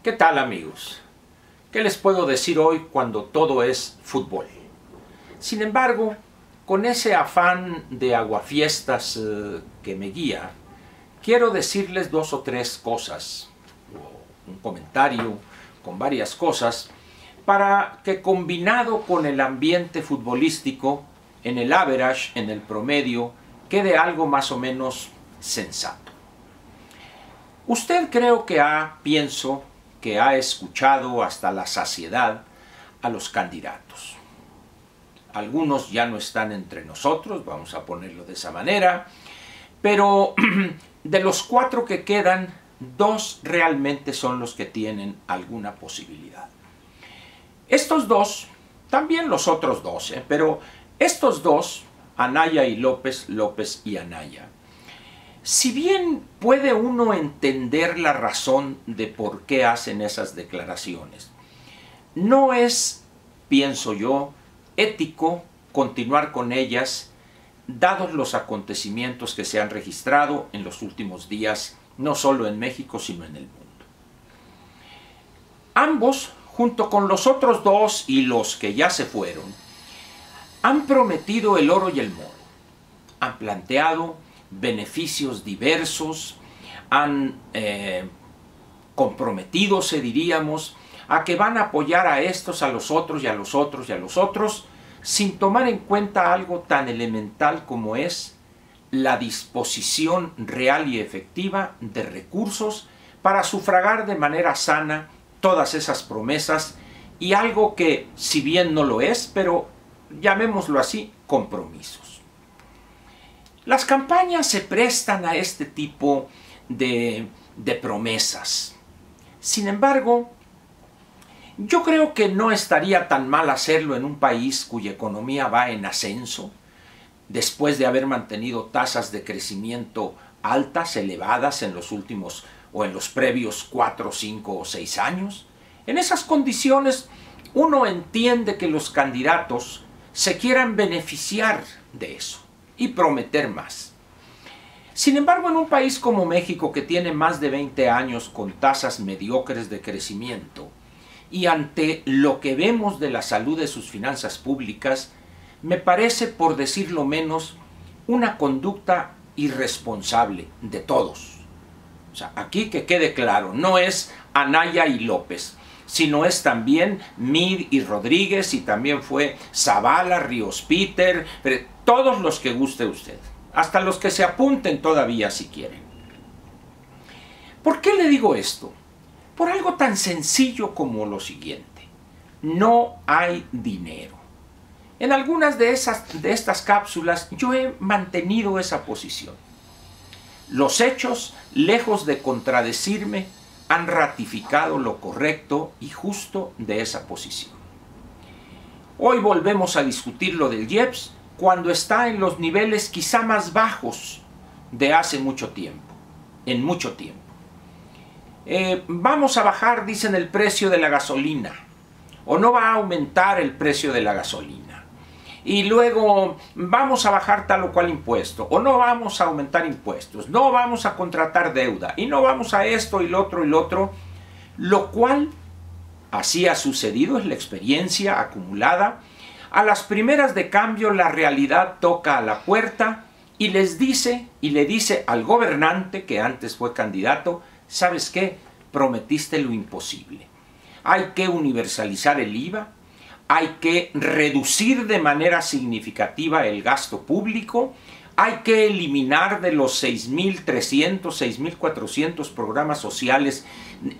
¿Qué tal, amigos? ¿Qué les puedo decir hoy cuando todo es fútbol? Sin embargo, con ese afán de aguafiestas que me guía, quiero decirles dos o tres cosas, o un comentario con varias cosas, para que combinado con el ambiente futbolístico, en el average, en el promedio, quede algo más o menos sensato. Usted creo que pienso que ha escuchado hasta la saciedad a los candidatos. Algunos ya no están entre nosotros, vamos a ponerlo de esa manera, pero de los 4 que quedan, 2 realmente son los que tienen alguna posibilidad. Estos 2, también los otros 2, pero estos 2, Anaya y López, López y Anaya, si bien puede uno entender la razón de por qué hacen esas declaraciones, no es, pienso yo, ético continuar con ellas, dados los acontecimientos que se han registrado en los últimos días, no solo en México, sino en el mundo. Ambos, junto con los otros 2 y los que ya se fueron, han prometido el oro y el moro. Han planteado beneficios diversos, han comprometido, diríamos, a que van a apoyar a estos, a los otros y a los otros y a los otros, sin tomar en cuenta algo tan elemental como es la disposición real y efectiva de recursos para sufragar de manera sana todas esas promesas y algo que, si bien no lo es, pero llamémoslo así, compromisos. Las campañas se prestan a este tipo de promesas. Sin embargo, yo creo que no estaría tan mal hacerlo en un país cuya economía va en ascenso, después de haber mantenido tasas de crecimiento altas, elevadas en los últimos o en los previos 4, 5 o 6 años. En esas condiciones, uno entiende que los candidatos se quieran beneficiar de eso y prometer más. Sin embargo, en un país como México, que tiene más de 20 años con tasas mediocres de crecimiento, y ante lo que vemos de la salud de sus finanzas públicas, me parece, por decirlo menos, una conducta irresponsable de todos. O sea, aquí que quede claro, no es Anaya y López, sino es también Mid y Rodríguez, y también fue Zavala, Ríos Peter, todos los que guste usted, hasta los que se apunten todavía si quieren. ¿Por qué le digo esto? Por algo tan sencillo como lo siguiente: no hay dinero. En algunas de estas cápsulas yo he mantenido esa posición. Los hechos, lejos de contradecirme, han ratificado lo correcto y justo de esa posición. Hoy volvemos a discutir lo del IEPS cuando está en los niveles quizá más bajos de hace mucho tiempo, en mucho tiempo. Vamos a bajar, dicen, el precio de la gasolina, o no va a aumentar el precio de la gasolina. Y luego vamos a bajar tal o cual impuesto, o no vamos a aumentar impuestos, no vamos a contratar deuda, y no vamos a esto y lo otro, lo cual así ha sucedido, es la experiencia acumulada. A las primeras de cambio la realidad toca a la puerta y le dice al gobernante, que antes fue candidato: ¿sabes qué? Prometiste lo imposible. Hay que universalizar el IVA, hay que reducir de manera significativa el gasto público, hay que eliminar de los 6.300, 6.400 programas sociales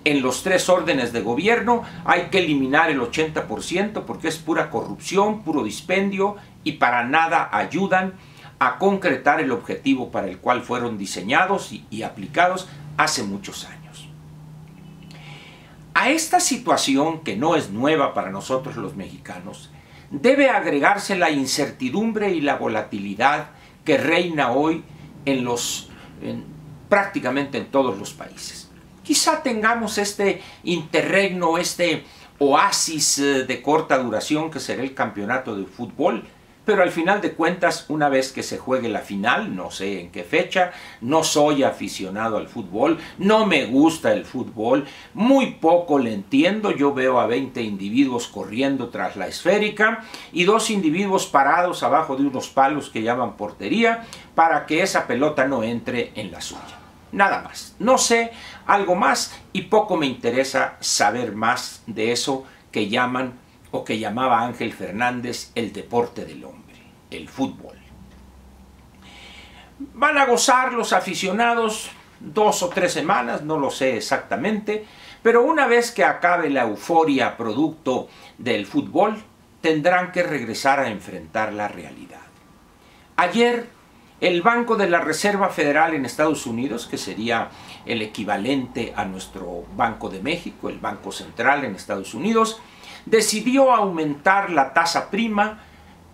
en los 3 órdenes de gobierno, hay que eliminar el 80% porque es pura corrupción, puro dispendio, y para nada ayudan a concretar el objetivo para el cual fueron diseñados y aplicados hace muchos años. A esta situación, que no es nueva para nosotros los mexicanos, debe agregarse la incertidumbre y la volatilidad que reina hoy prácticamente en todos los países. Quizá tengamos este interregno, este oasis de corta duración que será el campeonato de fútbol, pero al final de cuentas, una vez que se juegue la final, no sé en qué fecha, no soy aficionado al fútbol, no me gusta el fútbol, muy poco le entiendo. Yo veo a 20 individuos corriendo tras la esférica y 2 individuos parados abajo de unos palos que llaman portería para que esa pelota no entre en la suya. Nada más. No sé algo más y poco me interesa saber más de eso que llaman o que llamaba Ángel Fernández el deporte del hombre, el fútbol. Van a gozar los aficionados 2 o 3 semanas, no lo sé exactamente, pero una vez que acabe la euforia producto del fútbol, tendrán que regresar a enfrentar la realidad. Ayer, el Banco de la Reserva Federal en Estados Unidos, que sería el equivalente a nuestro Banco de México, el Banco Central en Estados Unidos, decidió aumentar la tasa prima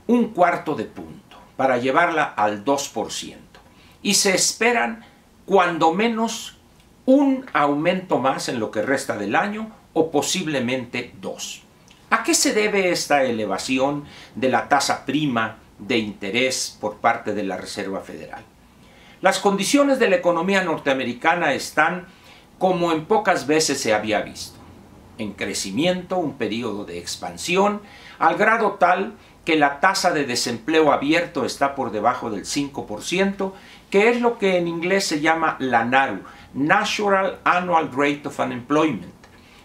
1/4 de punto para llevarla al 2%. Y se esperan cuando menos un aumento más en lo que resta del año o posiblemente 2. ¿A qué se debe esta elevación de la tasa prima de interés por parte de la Reserva Federal? Las condiciones de la economía norteamericana están como en pocas veces se había visto. En crecimiento, un periodo de expansión, al grado tal que la tasa de desempleo abierto está por debajo del 5%, que es lo que en inglés se llama la NARU, Natural Annual Rate of Unemployment.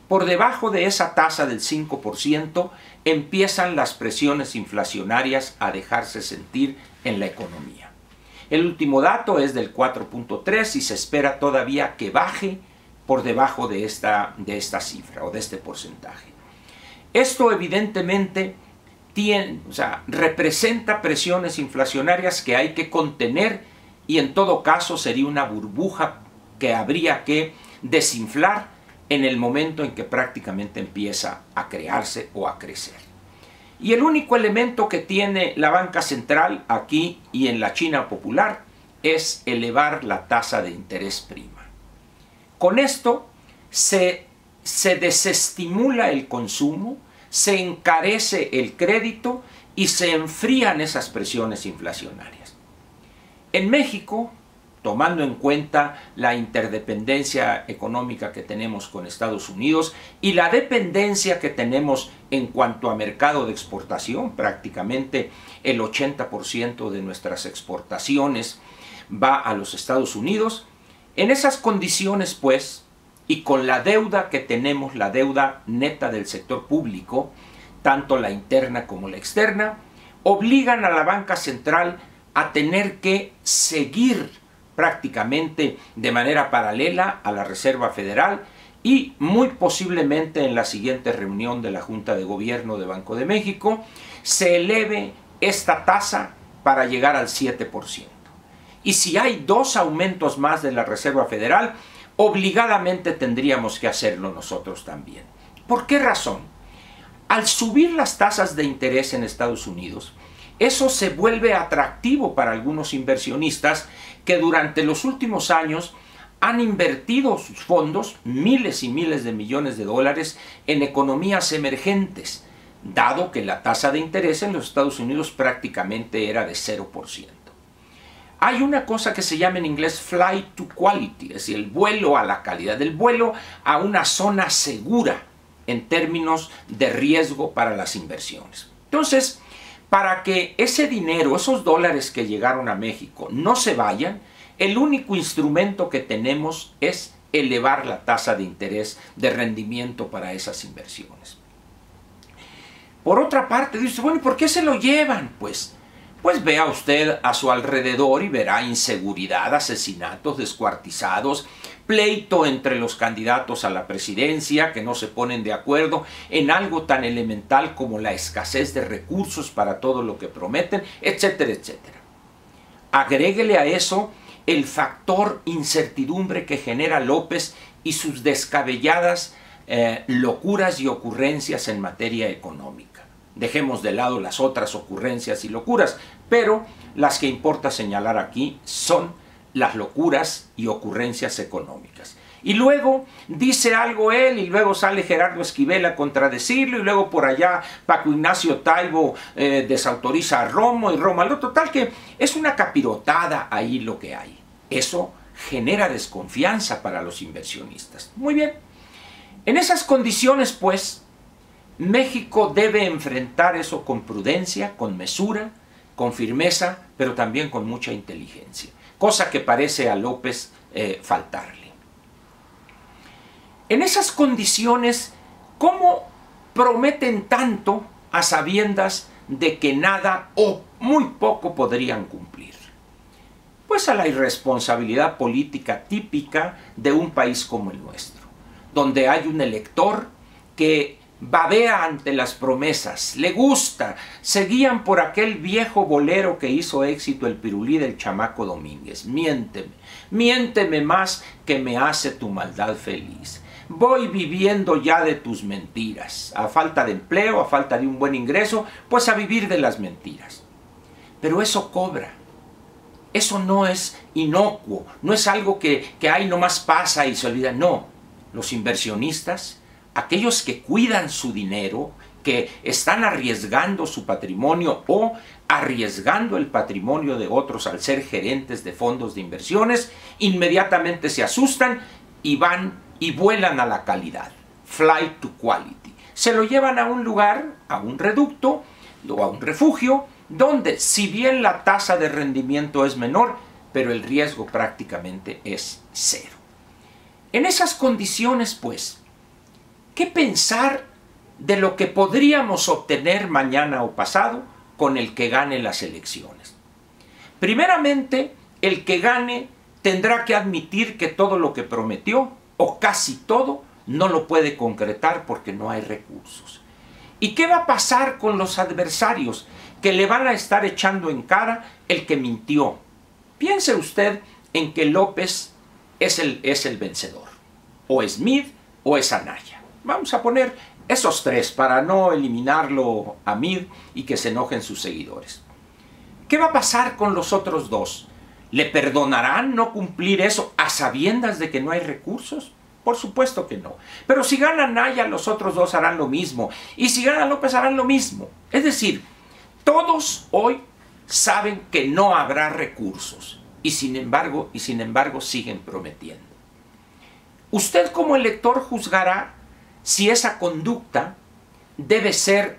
Por debajo de esa tasa del 5% empiezan las presiones inflacionarias a dejarse sentir en la economía. El último dato es del 4.3 y se espera todavía que baje por debajo de esta cifra o de este porcentaje. Esto evidentemente representa presiones inflacionarias que hay que contener y en todo caso sería una burbuja que habría que desinflar en el momento en que prácticamente empieza a crearse o a crecer. Y el único elemento que tiene la banca central aquí y en la China popular es elevar la tasa de interés prima. Con esto se desestimula el consumo, se encarece el crédito y se enfrían esas presiones inflacionarias. En México, tomando en cuenta la interdependencia económica que tenemos con Estados Unidos y la dependencia que tenemos en cuanto a mercado de exportación, prácticamente el 80% de nuestras exportaciones va a los Estados Unidos. En esas condiciones, pues, y con la deuda que tenemos, la deuda neta del sector público, tanto la interna como la externa, obligan a la banca central a tener que seguir prácticamente de manera paralela a la Reserva Federal y muy posiblemente en la siguiente reunión de la Junta de Gobierno de Banco de México se eleve esta tasa para llegar al 7%. Y si hay 2 aumentos más de la Reserva Federal, obligadamente tendríamos que hacerlo nosotros también. ¿Por qué razón? Al subir las tasas de interés en Estados Unidos, eso se vuelve atractivo para algunos inversionistas que durante los últimos años han invertido sus fondos, miles y miles de millones de dólares, en economías emergentes, dado que la tasa de interés en los Estados Unidos prácticamente era de 0%. Hay una cosa que se llama en inglés flight to quality, es decir, el vuelo a la calidad, el vuelo a una zona segura en términos de riesgo para las inversiones. Entonces, para que ese dinero, esos dólares que llegaron a México no se vayan, el único instrumento que tenemos es elevar la tasa de interés de rendimiento para esas inversiones. Por otra parte, dice, bueno, ¿y por qué se lo llevan? Pues vea usted a su alrededor y verá inseguridad, asesinatos, descuartizados, pleito entre los candidatos a la presidencia que no se ponen de acuerdo en algo tan elemental como la escasez de recursos para todo lo que prometen, etcétera, etcétera. Agréguele a eso el factor incertidumbre que genera López y sus descabelladas locuras y ocurrencias en materia económica. Dejemos de lado las otras ocurrencias y locuras, pero las que importa señalar aquí son las locuras y ocurrencias económicas. Y luego dice algo él y luego sale Gerardo Esquivel a contradecirlo y luego por allá Paco Ignacio Taibo desautoriza a Romo y Romo al otro. Tal que es una capirotada ahí lo que hay. Eso genera desconfianza para los inversionistas. Muy bien. En esas condiciones, pues, México debe enfrentar eso con prudencia, con mesura, con firmeza, pero también con mucha inteligencia. Cosa que parece a López faltarle. En esas condiciones, ¿cómo prometen tanto a sabiendas de que nada o muy poco podrían cumplir? Pues a la irresponsabilidad política típica de un país como el nuestro, donde hay un elector que babea ante las promesas, le gusta, se guían por aquel viejo bolero que hizo éxito el pirulí del Chamaco Domínguez. Miénteme, miénteme más que me hace tu maldad feliz. Voy viviendo ya de tus mentiras, a falta de empleo, a falta de un buen ingreso, pues a vivir de las mentiras. Pero eso cobra, eso no es inocuo, no es algo que ahí nomás pasa y se olvida, no. Los inversionistas, aquellos que cuidan su dinero, que están arriesgando su patrimonio o arriesgando el patrimonio de otros al ser gerentes de fondos de inversiones, inmediatamente se asustan y van y vuelan a la calidad. Flight to quality. Se lo llevan a un lugar, a un reducto o a un refugio, donde si bien la tasa de rendimiento es menor, pero el riesgo prácticamente es cero. En esas condiciones, pues, ¿qué pensar de lo que podríamos obtener mañana o pasado con el que gane las elecciones? Primeramente, el que gane tendrá que admitir que todo lo que prometió, o casi todo, no lo puede concretar porque no hay recursos. ¿Y qué va a pasar con los adversarios que le van a estar echando en cara el que mintió? Piense usted en que López es el vencedor. O es Mid o es Anaya. Vamos a poner esos tres para no eliminarlo a Mid y que se enojen sus seguidores. ¿Qué va a pasar con los otros dos? ¿Le perdonarán no cumplir eso a sabiendas de que no hay recursos? Por supuesto que no. Pero si gana Anaya, los otros dos harán lo mismo. Y si gana López, harán lo mismo. Es decir, todos hoy saben que no habrá recursos. Y sin embargo siguen prometiendo. Usted como elector juzgará si esa conducta debe ser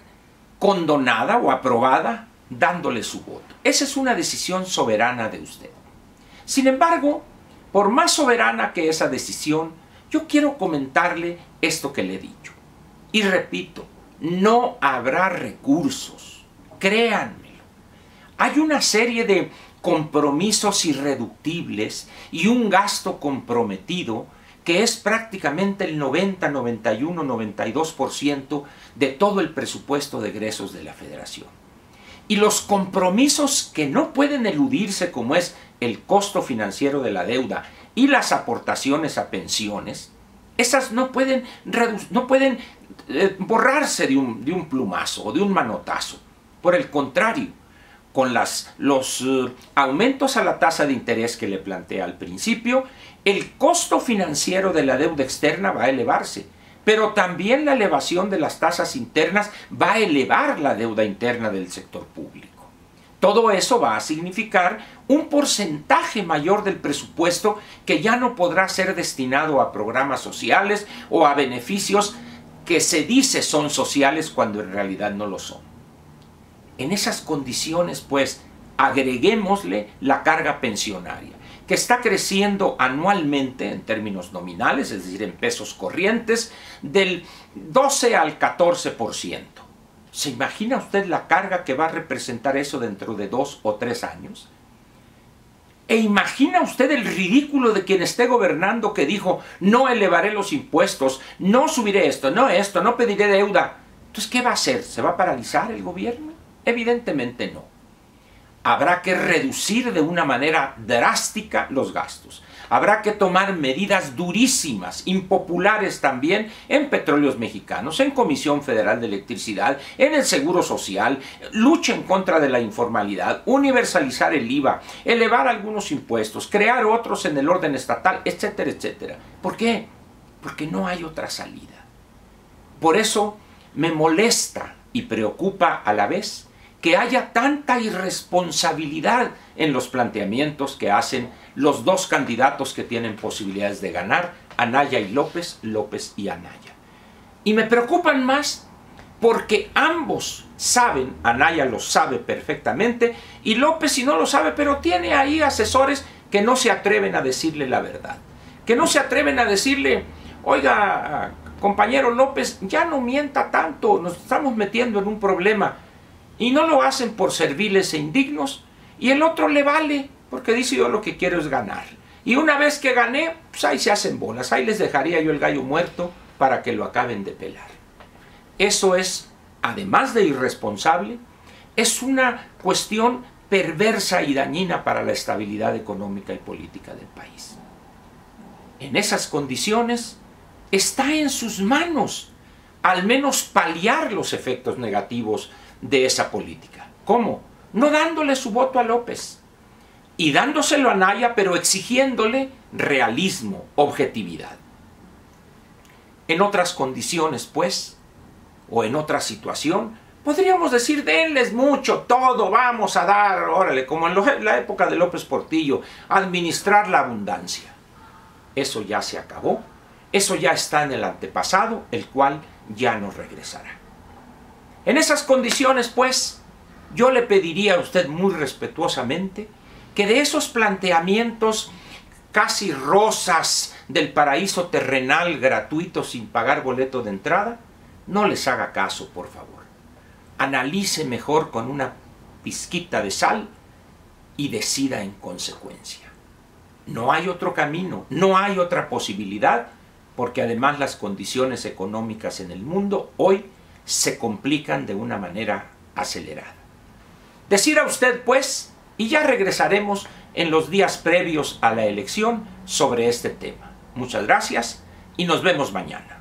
condonada o aprobada dándole su voto. Esa es una decisión soberana de usted. Sin embargo, por más soberana que esa decisión, yo quiero comentarle esto que le he dicho. Y repito, no habrá recursos, créanmelo. Hay una serie de compromisos irreductibles y un gasto comprometido que es prácticamente el 90, 91, 92% de todo el presupuesto de egresos de la Federación. Y los compromisos que no pueden eludirse, como es el costo financiero de la deuda y las aportaciones a pensiones, esas no pueden borrarse de un plumazo o de un manotazo. Por el contrario, con los aumentos a la tasa de interés que le planteé al principio, el costo financiero de la deuda externa va a elevarse. Pero también la elevación de las tasas internas va a elevar la deuda interna del sector público. Todo eso va a significar un porcentaje mayor del presupuesto que ya no podrá ser destinado a programas sociales o a beneficios que se dice son sociales cuando en realidad no lo son. En esas condiciones, pues, agreguémosle la carga pensionaria, que está creciendo anualmente en términos nominales, es decir, en pesos corrientes, del 12 al 14%. ¿Se imagina usted la carga que va a representar eso dentro de 2 o 3 años? ¿E imagina usted el ridículo de quien esté gobernando que dijo, no elevaré los impuestos, no subiré esto, no pediré deuda? Entonces, ¿qué va a hacer? ¿Se va a paralizar el gobierno? Evidentemente no. Habrá que reducir de una manera drástica los gastos. Habrá que tomar medidas durísimas, impopulares también, en Petróleos Mexicanos, en Comisión Federal de Electricidad, en el Seguro Social, lucha en contra de la informalidad, universalizar el IVA, elevar algunos impuestos, crear otros en el orden estatal, etcétera, etcétera. ¿Por qué? Porque no hay otra salida. Por eso me molesta y preocupa a la vez que haya tanta irresponsabilidad en los planteamientos que hacen los dos candidatos que tienen posibilidades de ganar, Anaya y López, López y Anaya. Y me preocupan más porque ambos saben, Anaya lo sabe perfectamente, y López si no lo sabe, pero tiene ahí asesores que no se atreven a decirle la verdad, que no se atreven a decirle, oiga, compañero López, ya no mienta tanto, nos estamos metiendo en un problema. Y no lo hacen por serviles e indignos, y el otro le vale, porque dice yo lo que quiero es ganar. Y una vez que gané, pues ahí se hacen bolas, ahí les dejaría yo el gallo muerto para que lo acaben de pelar. Eso es, además de irresponsable, es una cuestión perversa y dañina para la estabilidad económica y política del país. En esas condiciones, está en sus manos al menos paliar los efectos negativos de esa política. ¿Cómo? No dándole su voto a López y dándoselo a Anaya, pero exigiéndole realismo, objetividad. En otras condiciones, pues, o en otra situación, podríamos decir, denles mucho, todo vamos a dar, órale, como en la época de López Portillo, administrar la abundancia. Eso ya se acabó, eso ya está en el antepasado, el cual ya no regresará. En esas condiciones, pues, yo le pediría a usted muy respetuosamente que de esos planteamientos casi rosas del paraíso terrenal gratuito sin pagar boleto de entrada, no les haga caso, por favor. Analice mejor con una pizquita de sal y decida en consecuencia. No hay otro camino, no hay otra posibilidad, porque además las condiciones económicas en el mundo hoy se complican de una manera acelerada. Decida usted, pues, y ya regresaremos en los días previos a la elección sobre este tema. Muchas gracias y nos vemos mañana.